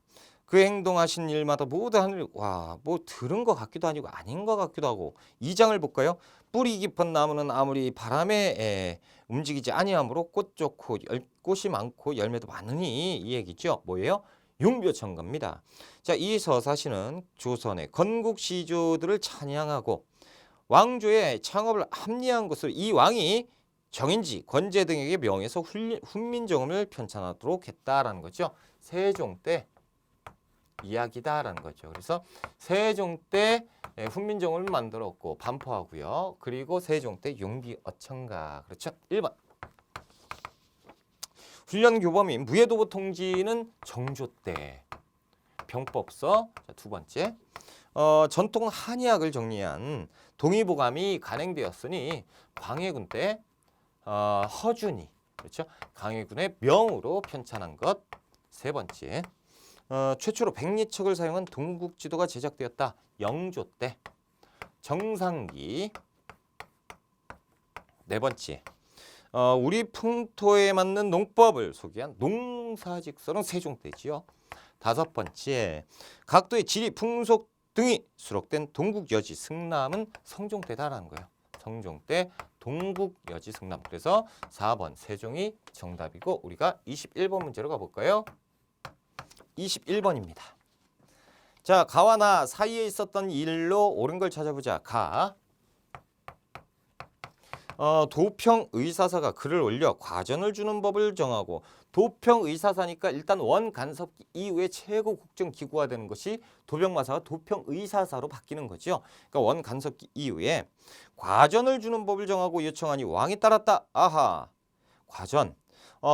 그 행동하신 일마다 모두 하늘 뭐 들은 것 같기도 아니고 아닌 것 같기도 하고. 2장을 볼까요? 뿌리 깊은 나무는 아무리 바람에 움직이지 아니하므로 꽃 좋고 꽃이 많고 열매도 많으니 이 얘기죠. 뭐예요? 용묘천가입니다. 자, 이 서사시는 조선의 건국 시조들을 찬양하고 왕조의 창업을 합리한 것으로 이 왕이 정인지 권제 등에게 명해서 훈민정음을 편찬하도록 했다라는 거죠. 세종 때 이야기다라는 거죠. 그래서 세종 때 훈민정음을 만들었고 반포하고요. 그리고 세종 때 용비어천가. 그렇죠. 1번. 훈련교범인 무예도보 통지는 정조 때. 병법서. 자, 두 번째. 전통 한의학을 정리한 동의보감이 간행되었으니 광해군 때 허준이, 그렇죠? 강해군의 명으로 편찬한 것. 세 번째, 최초로 백리척을 사용한 동국지도가 제작되었다. 영조 때. 정상기. 네 번째, 우리 풍토에 맞는 농법을 소개한 농사직서는 세종 때지요. 다섯 번째, 각도의 지리, 풍속 등이 수록된 동국여지 승남은 성종 때다라는 거예요. 성종 때 동국여지 승남. 그래서 4번 세종이 정답이고 우리가 21번 문제로 가볼까요? 21번입니다. 자, 가와 나 사이에 있었던 일로 옳은 걸 찾아보자. 가. 도평의사사가 글을 올려 과전을 주는 법을 정하고. 도평의사사니까 일단 원간섭기 이후에 최고 국정기구가 되는 것이 도병마사가 도평의사사로 바뀌는 거죠. 그러니까 원간섭기 이후에 과전을 주는 법을 정하고 요청하니 왕이 따랐다. 아하. 과전.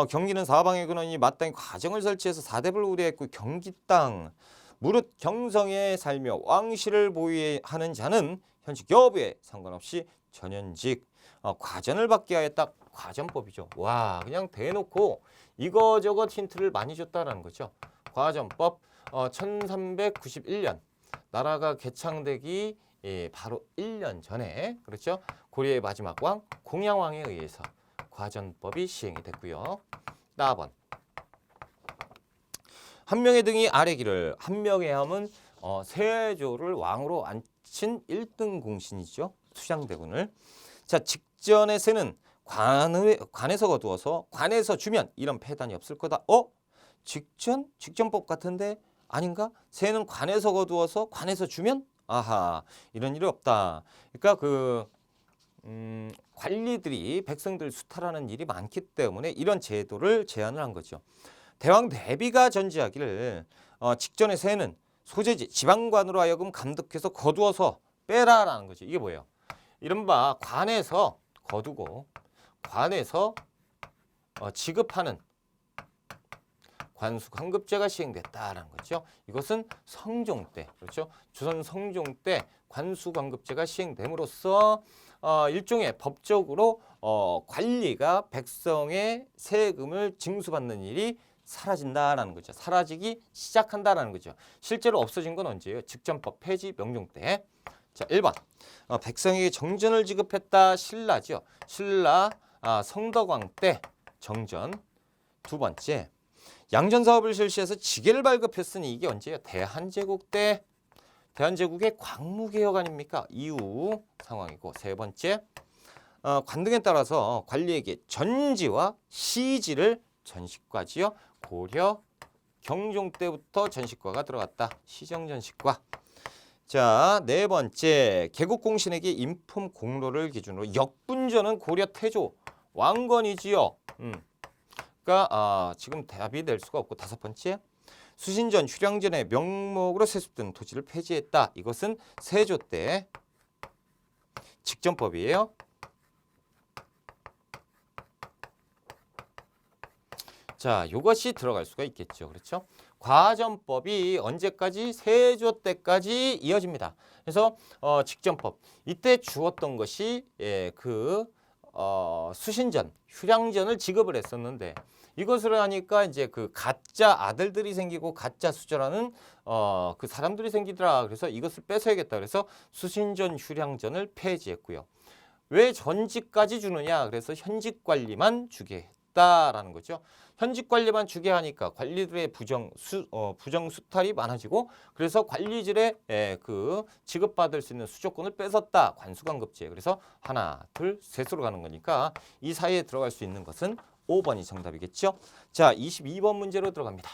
경기는 사방의 근원이 마땅히 과정을 설치해서 사대부를 우대했고 경기 땅 무릇 경성에 살며 왕실을 보유하는 자는 현직 여부에 상관없이 전현직 과전을 받게 하였다. 과전법이죠. 와, 그냥 대놓고 이거저것 힌트를 많이 줬다라는 거죠. 과전법 1391년 나라가 개창되기 바로 1년 전에, 그렇죠? 고려의 마지막 왕 공양왕에 의해서 과전법이 시행이 됐고요. 4번. 한명회 등이 아래기를. 한명회 하면 세조를 왕으로 앉힌 1등 공신이죠. 수장대군을. 자, 직전의 세는 관에서 거두어서 관에서 주면 이런 폐단이 없을 거다. 직전법 같은데 아닌가? 세는 관에서 거두어서 관에서 주면 아하, 이런 일이 없다. 그러니까 관리들이 백성들 수탈하는 일이 많기 때문에 이런 제도를 제안을 한 거죠. 대왕 내비가 전지하기를 직전의 세는 소재지 지방관으로 하여금 감독해서 거두어서 빼라라는 거죠. 이게 뭐예요? 이른바 관에서 거두고 관에서 지급하는 관수관급제가 시행됐다라는 거죠. 이것은 성종 때, 그렇죠? 조선 성종 때 관수관급제가 시행됨으로써 일종의 법적으로 관리가 백성의 세금을 징수받는 일이 사라진다라는 거죠. 사라지기 시작한다라는 거죠. 실제로 없어진 건 언제예요? 직전법 폐지 명종 때. 자, 1번. 백성에게 정전을 지급했다. 신라죠. 신라 성덕왕 때 정전. 두 번째. 양전 사업을 실시해서 지게를 발급했으니 이게 언제예요? 대한제국 때. 대한제국의 광무개혁 아닙니까? 이후 상황이고 세 번째 관등에 따라서 관리에게 전지와 시지를 전식과지요. 고려 경종 때부터 전식과가 들어갔다. 시정전식과. 자, 네 번째 개국공신에게 인품 공로를 기준으로 역분전은 고려 태조 왕건이지요. 그러니까 지금 답이 될 수가 없고 다섯 번째 수신전 휴량전의 명목으로 세습된 토지를 폐지했다. 이것은 세조 때 직전법이에요. 자, 이것이 들어갈 수가 있겠죠. 그렇죠? 과전법이 언제까지? 세조 때까지 이어집니다. 그래서 직전법 이때 주었던 것이 수신전, 휴량전을 지급을 했었는데 이것을 하니까 이제 그 가짜 아들들이 생기고 가짜 수저라는 그 사람들이 생기더라. 그래서 이것을 뺏어야겠다. 그래서 수신전, 휴량전을 폐지했고요. 왜 전직까지 주느냐? 그래서 현직 관리만 주게 했다라는 거죠. 현직 관리만 주게 하니까 관리들의 부정수탈이 많아지고 그래서 관리질에 그 지급받을 수 있는 수조권을 뺏었다. 관수관급제. 그래서 하나, 둘, 셋으로 가는 거니까 이 사이에 들어갈 수 있는 것은 5번이 정답이겠죠. 자, 22번 문제로 들어갑니다.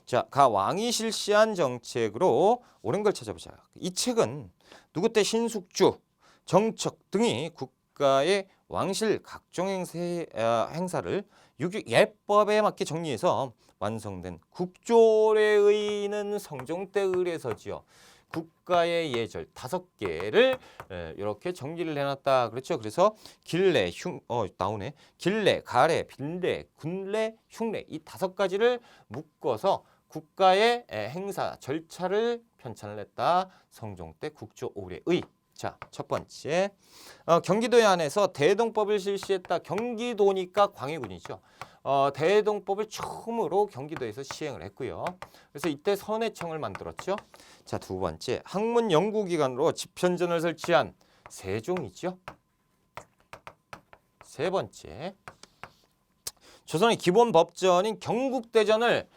자, 가 왕이 실시한 정책으로 옳은 걸 찾아보자. 이 책은 누구 때 신숙주, 정척 등이 국가의 왕실 각종 행사를 유교예법에 맞게 정리해서 완성된 국조례의는 성종 때 의뢰서지요. 국가의 예절 5개를 이렇게 정리를 해놨다. 그렇죠. 그래서 길례, 나오네. 길례, 가례, 빈례, 군례, 흉례 이 5가지를 묶어서 국가의 행사 절차를 편찬을 했다. 성종 때 국조오례의. 자, 첫 번째 경기도에 한해서 대동법을 실시했다. 경기도니까 광해군이죠. 대동법을 처음으로 경기도에서 시행을 했고요. 그래서 이때 선해청을 만들었죠. 자, 두 번째 학문 연구기관으로 집현전을 설치한 세종이죠. 세 번째 조선의 기본 법전인 경국대전을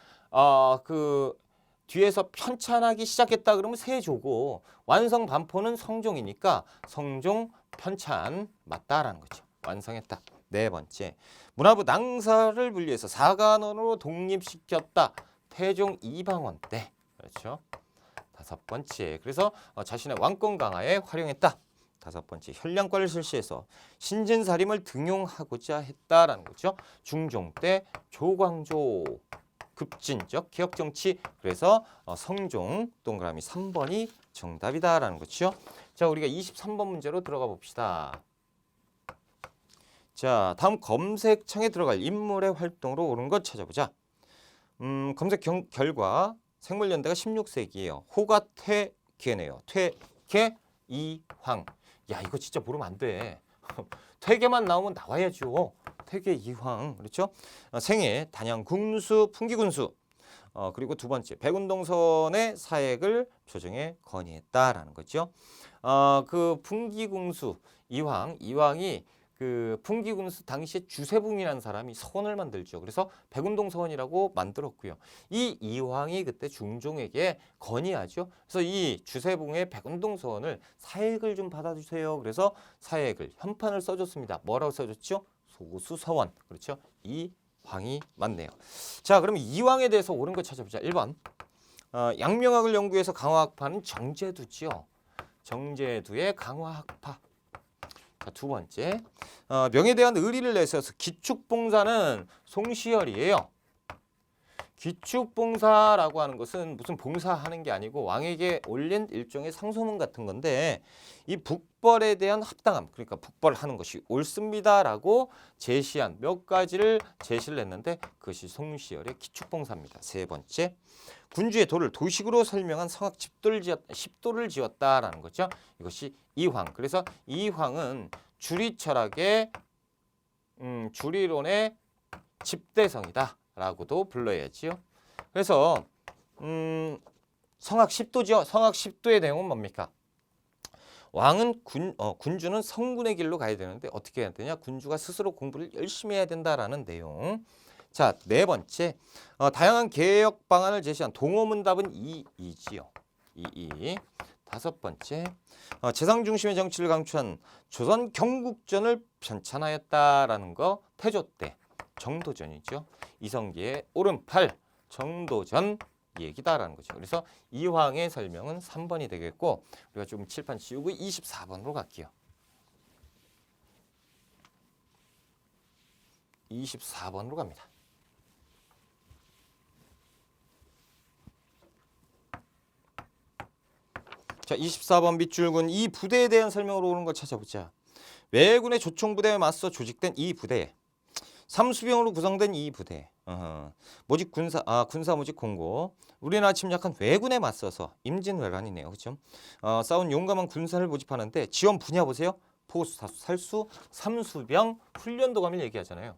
뒤에서 편찬하기 시작했다 그러면 세조고 완성 반포는 성종이니까 성종 편찬 맞다라는 거죠. 완성했다. 네 번째 문화부 낭사를 분리해서 사관원으로 독립시켰다. 태종 이방원 때. 그렇죠. 다섯 번째 그래서 자신의 왕권 강화에 활용했다. 다섯 번째 현량과를 실시해서 신진사림을 등용하고자 했다라는 거죠. 중종 때 조광조 급진적 개혁 정치. 그래서 성종 동그라미 3번이 정답이다라는 거죠. 자, 우리가 23번 문제로 들어가 봅시다. 자, 다음 검색창에 들어갈 인물의 활동으로 옳은 것 찾아보자. 검색 결과 생물연대가 16세기예요. 호가 퇴계네요. 퇴계 이황. 야, 이거 진짜 모르면 안 돼. 퇴계만 나오면 나와야죠. 퇴계 이황. 그렇죠? 생애 단양 군수 풍기군수. 그리고 두 번째 백운동선의 사액을 조정에 건의했다라는 거죠. 그 풍기군수 이황이 그 풍기군수 당시에 주세붕이라는 사람이 서원을 만들죠. 그래서 백운동서원이라고 만들었고요. 이 이황이 그때 중종에게 건의하죠. 그래서 이 주세붕의 백운동서원을 사액을 좀 받아주세요. 그래서 사액을 현판을 써줬습니다. 뭐라고 써줬죠? 소수서원. 그렇죠? 이황이 맞네요. 자, 그럼 이황에 대해서 옳은 거 찾아보자. 1번 양명학을 연구해서 강화학파는 정제두지요. 정제두의 강화학파. 자, 두 번째 명에 대한 의리를 내세워서 기축봉사는 송시열이에요. 기축봉사라고 하는 것은 무슨 봉사하는 게 아니고 왕에게 올린 일종의 상소문 같은 건데 이 북벌에 대한 합당함, 그러니까 북벌하는 것이 옳습니다라고 제시한 몇 가지를 제시를 했는데 그것이 송시열의 기축봉사입니다. 세 번째 군주의 도를 도식으로 설명한 성악 십도를 지었다라는 거죠. 이것이 이황. 그래서 이황은 주리철학의 주리론의 집대성이다라고도 불러야지요. 그래서 성악 십도죠. 성악 십도의 내용은 뭡니까? 왕은 군주는 성군의 길로 가야 되는데 어떻게 해야 되냐? 군주가 스스로 공부를 열심히 해야 된다라는 내용. 자, 네 번째. 다양한 개혁 방안을 제시한 동어문답은 2이지요. 2. 다섯 번째. 재상 중심의 정치를 강추한 조선 경국전을 편찬하였다라는 거 태조 때 정도전이죠. 이성계의 오른팔 정도전 얘기다라는 거죠. 그래서 이황의 설명은 3번이 되겠고 우리가 좀 칠판 지우고 24번으로 갈게요. 24번으로 갑니다. 자, 24번 밑줄근 이 부대에 대한 설명으로 오는 거 찾아보자. 왜군의 조총부대에 맞서 조직된 이 부대, 삼수병으로 구성된 이 부대, 모집 군사 모집 공고, 우리나라 침략한 왜군에 맞서서 임진왜란이네요, 그렇죠? 싸운 용감한 군사를 모집하는데 지원 분야 보세요. 포수, 사수, 살수, 삼수병, 훈련도감을 얘기하잖아요.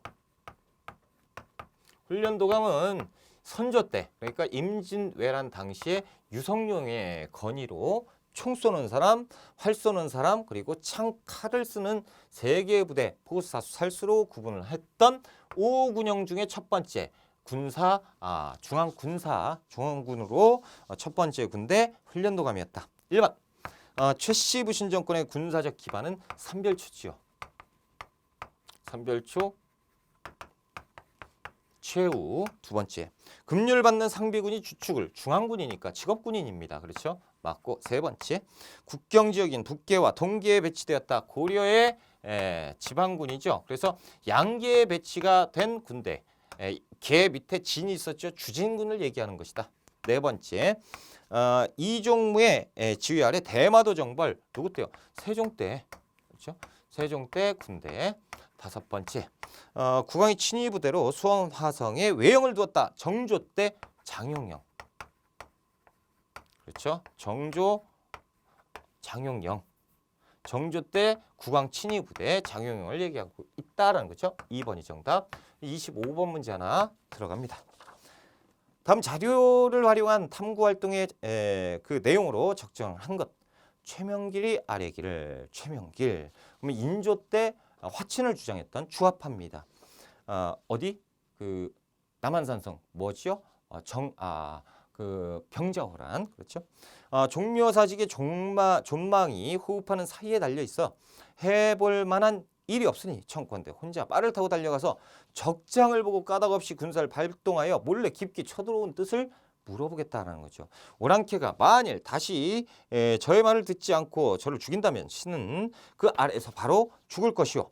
훈련도감은 선조 때, 그러니까 임진왜란 당시에 유성룡의 건의로 총 쏘는 사람, 활 쏘는 사람, 그리고 창, 칼을 쓰는 세 개의 부대, 포수, 사수, 살수로 구분을 했던 5군영 중에 첫 번째 군사, 중앙군으로 첫 번째 군대 훈련도감이었다. 1번. 최씨 부신 정권의 군사적 기반은 삼별초지요. 삼별초 최후. 두 번째. 급료를 받는 상비군이 주축을, 중앙군이니까 직업군인입니다. 그렇죠? 맞고. 세 번째. 국경지역인 북계와 동계에 배치되었다. 고려의 지방군이죠. 그래서 양계에 배치가 된 군대. 계 밑에 진이 있었죠. 주진군을 얘기하는 것이다. 네 번째. 이종무의 지휘 아래 대마도 정벌. 누구 때요? 세종 때. 그렇죠? 세종 때 군대. 다섯 번째. 국왕이 친위 부대로 수원 화성에 외영을 두었다. 정조 때 장용영. 그렇죠? 정조 장용영. 정조 때 국왕 친위 부대 장용영을 얘기하고 있다라는 거죠. 2번이 정답. 25번 문제 하나 들어갑니다. 다음 자료를 활용한 탐구 활동의 그 내용으로 적정한 것. 최명길이 아래길을 최명길. 그러면 인조 때 화친을 주장했던 주합파입니다. 어디? 그 남한산성 뭐지요? 그 병자호란. 그렇죠? 종묘사직의 존망이 호흡하는 사이에 달려 있어 해볼 만한 일이 없으니 청건대 혼자 말을 타고 달려가서 적장을 보고 까닭없이 군사를 발동하여 몰래 깊게 쳐들어온 뜻을 물어보겠다라는 거죠. 오랑캐가 만일 다시 저의 말을 듣지 않고 저를 죽인다면 신은 그 아래에서 바로 죽을 것이요.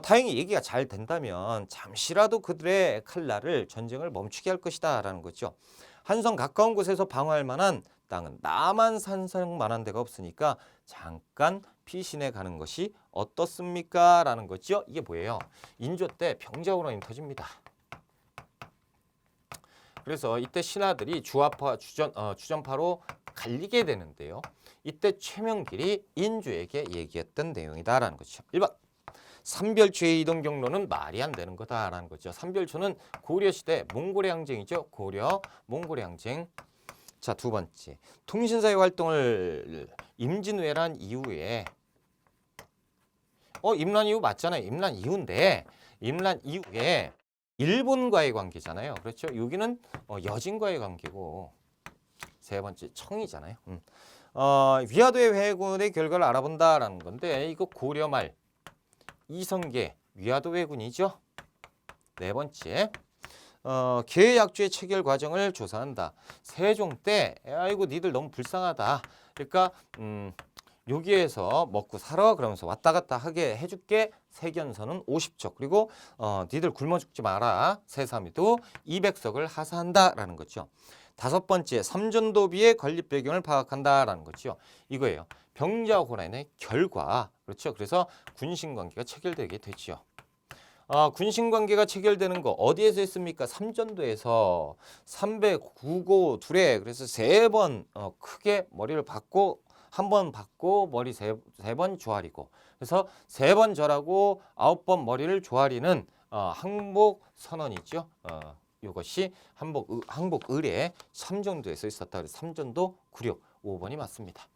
다행히 얘기가 잘 된다면 잠시라도 그들의 칼날을 전쟁을 멈추게 할 것이다 라는 거죠. 한성 가까운 곳에서 방어할 만한 땅은 남한산성만한 데가 없으니까 잠깐 피신해 가는 것이 어떻습니까? 라는 거죠. 이게 뭐예요? 인조 때 병자호란이 터집니다. 그래서 이때 신하들이 주합파, 주전파로 갈리게 되는데요. 이때 최명길이 인조에게 얘기했던 내용이다라는 거죠. 1번. 삼별초의 이동 경로는 말이 안 되는 거다라는 거죠. 삼별초는 고려시대 몽골의 항쟁이죠. 고려 몽골의 항쟁. 자, 두 번째. 통신사의 활동을 임진왜란 이후에 임란 이후 맞잖아요. 임란 이후인데 임란 이후에 일본과의 관계잖아요. 그렇죠? 여기는 여진과의 관계고 세 번째 청이잖아요. 위화도의 회군의 결과를 알아본다라는 건데 이거 고려 말 이성계 위화도 회군이죠. 네 번째. 계약주의 체결 과정을 조사한다. 세종 때 아이고 니들 너무 불쌍하다. 그러니까 여기에서 먹고 살아 그러면서 왔다 갔다 하게 해줄게. 세견선은 50척 그리고 니들 굶어 죽지 마라. 세사미도 200석을 하사한다라는 거죠. 다섯 번째 삼전도비의 건립 배경을 파악한다라는 거죠. 이거예요. 병자호란의 결과. 그렇죠. 그래서 군신관계가 체결되게 되죠. 군신관계가 체결되는 거 어디에서 했습니까? 삼전도에서 309고 둘에 그래서 세 번 크게 머리를 받고 한 번 받고 머리 세 번 조아리고 그래서 세 번 절하고 9번 머리를 조아리는 항복 선언이죠. 이것이 항복 의례 삼전도에서 있었다. 그래서 삼전도 구력 5번이 맞습니다.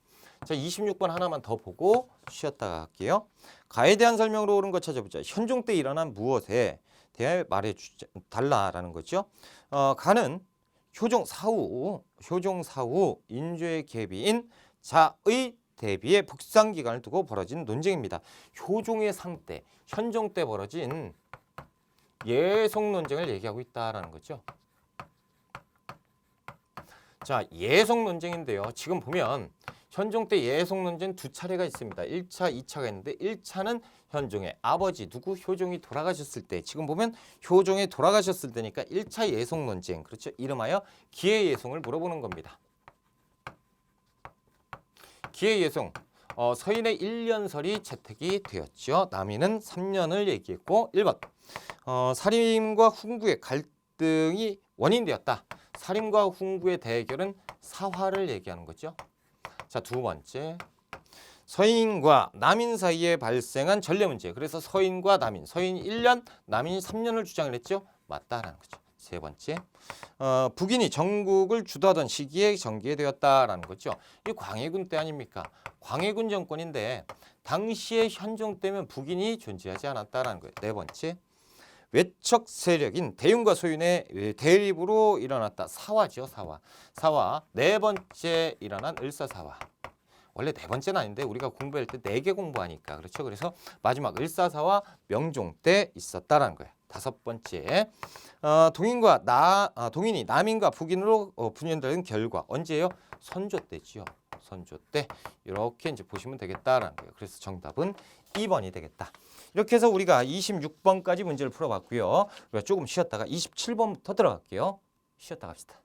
자, 26번 하나만 더 보고 쉬었다가 할게요. 가에 대한 설명으로 오른 거 찾아보자. 현종 때 일어난 무엇에 대해 말해달라라는 거죠. 가는 효종 사후 인조의 계비인 자의 대비의 복상 기간을 두고 벌어진 논쟁입니다. 효종의 상 때, 현종 때 벌어진 예속 논쟁을 얘기하고 있다라는 거죠. 자, 예속 논쟁인데요. 지금 보면 현종 때 예속 논쟁 두 차례가 있습니다. 1차, 2차가 있는데 1차는 현종의 아버지 누구 효종이 돌아가셨을 때, 지금 보면 효종이 돌아가셨을 때니까 1차 예속 논쟁, 그렇죠? 이름하여 기해예송을 물어보는 겁니다. 기해예송, 서인의 1년설이 채택이 되었죠. 남인은 3년을 얘기했고 1번 사림과 훈구의 갈등이 원인되었다. 사림과 훈구의 대결은 사화를 얘기하는 거죠. 자, 두 번째, 서인과 남인 사이에 발생한 전례 문제. 그래서 서인과 남인, 서인이 1년, 남인이 3년을 주장을 했죠. 맞다라는 거죠. 세 번째, 북인이 전국을 주도하던 시기에 전개되었다라는 거죠. 이 광해군 때 아닙니까? 광해군 정권인데 당시에 현종 때면 북인이 존재하지 않았다라는 거예요. 네 번째, 외척 세력인 대윤과 소윤의 대립으로 일어났다. 사화죠, 사화. 사화. 네 번째 일어난 을사사화. 원래 네 번째는 아닌데 우리가 공부할 때 4개 공부하니까 그렇죠. 그래서 마지막 을사사화 명종 때 있었다라는 거예요. 다섯 번째, 동인이 남인과 북인으로 분열된 결과 언제예요? 선조 때지요. 선조 때. 이렇게 이제 보시면 되겠다라는 거예요. 그래서 정답은 2번이 되겠다. 이렇게 해서 우리가 26번까지 문제를 풀어봤고요. 우리가 조금 쉬었다가 27번부터 들어갈게요. 쉬었다 갑시다.